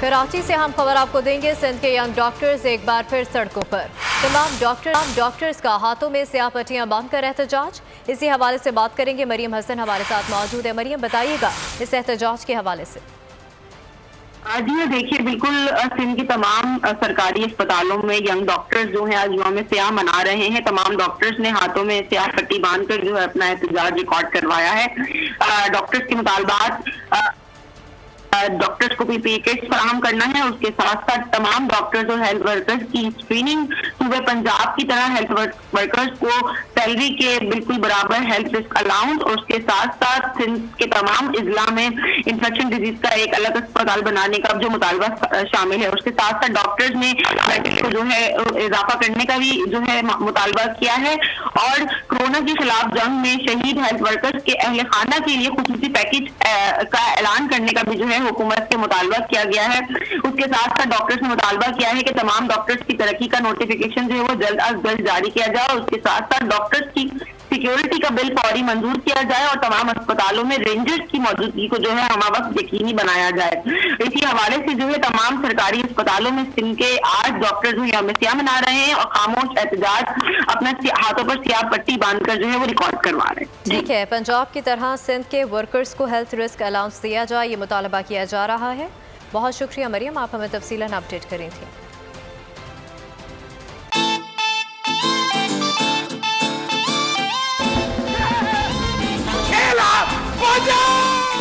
कराची से हम खबर आपको देंगे। सिंध के यंग डॉक्टर्स एक बार फिर सड़कों पर। तमाम डॉक्टर्स का हाथों में स्याह पट्टियां बांधकर एहतजाज। इसी हवाले से बात करेंगे। मरियम हसन हमारे साथ मौजूद है। मरियम, बताइएगा इस एहतजाज के हवाले से। जी देखिए, बिल्कुल सिंध के तमाम सरकारी अस्पतालों में यंग डॉक्टर्स जो हैं आज यौम स्याह मना रहे हैं। तमाम डॉक्टर्स ने हाथों में स्याह पट्टी बांधकर जो है अपना एहतजाज रिकॉर्ड करवाया है। डॉक्टर्स के मुतालबात डॉक्टर्स को पीपीई किट्स फराहम करना है। उसके साथ साथ तमाम डॉक्टर्स और हेल्थ वर्कर्स की स्क्रीनिंग, सूबे पंजाब की तरह हेल्थ वर्कर्स को सैलरी के बिल्कुल बराबर हेल्थ रिस्क अलाउंस, और उसके साथ साथ सिंध के तमाम इजला में इंफेक्शन डिजीज का एक अलग अस्पताल बनाने का जो मुतालबा शामिल है। उसके साथ साथ डॉक्टर्स ने बेड को जो है इजाफा करने का भी जो है मुतालबा किया है, और कोरोना के खिलाफ जंग में शहीद हेल्थ वर्कर्स के अहले खाना के लिए खुसूसी पैकेज का ऐलान करने का भी जो है हुकूमत के मुतालबा किया गया है। उसके साथ साथ डॉक्टर्स ने मुतालबा किया है कि तमाम डॉक्टर्स की तरक्की का नोटिफिकेशन जो है वो जल्द अज जल्द जारी किया जाए। उसके साथ साथ डॉक्टर्स की सिक्योरिटी का बिल फौरी मंजूर किया जाए और तमाम अस्पतालों में रेंजर्स की मौजूदगी को जो है हमावक्त यकीनी बनाया जाए। इसी हवाले से जो है तमाम सरकारी अस्पतालों में सिंध के 8 डॉक्टर जो यौम स्याह मना रहे हैं और खामोश एहतजाज अपना हाथों पर स्याह पट्टी बांधकर जो है वो रिकॉर्ड करवा रहे हैं। ठीक है, पंजाब की तरह सिंध के वर्कर्स को हेल्थ रिस्क अलाउंस दिया जाए, ये मुतालबा किया जा रहा है। बहुत शुक्रिया मरियम, आप हमें तफसीलन अपडेट करी थी।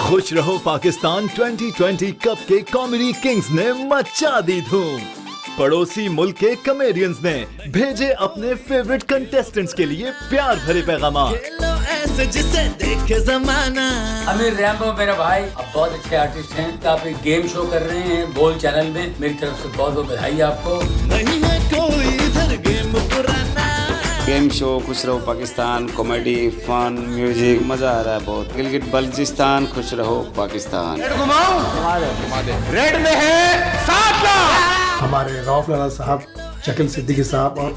खुश रहो पाकिस्तान 2020 कप के कॉमेडी किंग्स ने मचा दी धूम। पड़ोसी मुल्क के कॉमेडियंस ने भेजे अपने फेवरेट कंटेस्टेंट्स के लिए प्यार भरे पैगामात। जिसे देखे जमाना। अमीर रैम्बो मेरा भाई अब बहुत अच्छे आर्टिस्ट हैं। तो आप एक गेम शो कर रहे हैं बोल चैनल में, मेरी तरफ से बहुत बहुत बधाई आपको। नहीं है कोई इधर गेम पुराना। गेम शो खुश रहो पाकिस्तान, कॉमेडी, फन, म्यूजिक, मजा आ रहा है बहुत। गिलगित बल्चिस्तान खुश रहो पाकिस्तान। रेड में है 7 लाख। हमारे रऊफ लाला साहब, शकील सिद्दीकी साहब और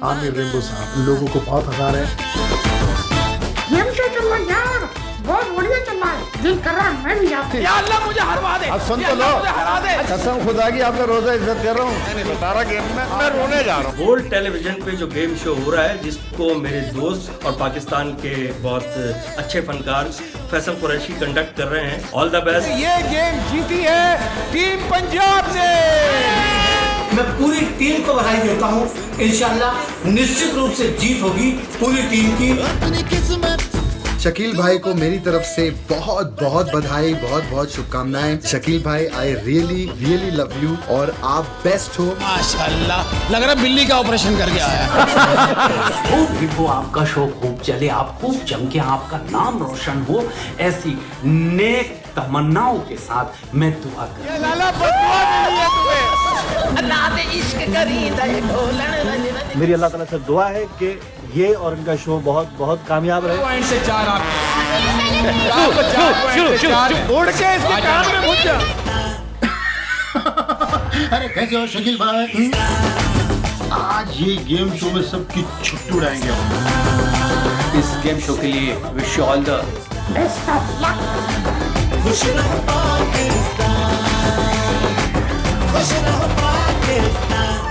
आमिर रैम्बो साहब लोगों को बहुत हंसा रहे हैं। गेम शो चल रहा है यार, बहुत बढ़िया चल रहा है। दिल कर रहा है मैं भी जाऊँ। या अल्लाह मुझे हरवा दे। अब सुन तो लो, कसम खुदा की आपका रोजा इज्जत कर रहा हूँ। नहीं बता रहा गेम में मैं रोने जा रहा हूँ। बोल्ड टेलीविजन पे जो गेम शो हो रहा है, जिसको मेरे दोस्त और पाकिस्तान के बहुत अच्छे फनकार फैसल कुरैशी कंडक्ट कर रहे हैं। All the best. ये गेम जीती है टीम पंजाब ने। मैं पूरी टीम को बधाई देता हूँ। इंशाल्लाह निश्चित रूप से जीत होगी पूरी टीम की। शकील भाई को मेरी तरफ से बहुत बहुत बधाई, बहुत बहुत शुभकामनाएं। शकील भाई, I really really love you और आप बेस्ट हो। माशाल्लाह, लग रहा बिल्ली का ऑपरेशन करके आया। खूब आपका शो खूब चले, आप खूब चमके, आपका नाम रोशन हो, ऐसी नेक तमन्नाओं के साथ मैं दुआ कर। मेरी अल्लाह ताला से दुआ है कि ये और इनका शो बहुत बहुत कामयाब रहे। पॉइंट से 4 आप उड़ के इसके कान में घुस जा। अरे कैसे हो शकील भाई? आज ये गेम शो में सबकी छुट्टी उड़ाएंगे हम। इस गेम शो के लिए wish you all the best of luck. खुश रहो पाकिस्तान, खुश रहो पाकिस्तान।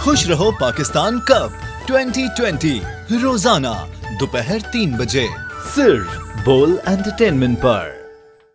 खुश रहो पाकिस्तान कप 2020 रोजाना दोपहर 3 बजे सिर्फ बोल एंटरटेनमेंट पर।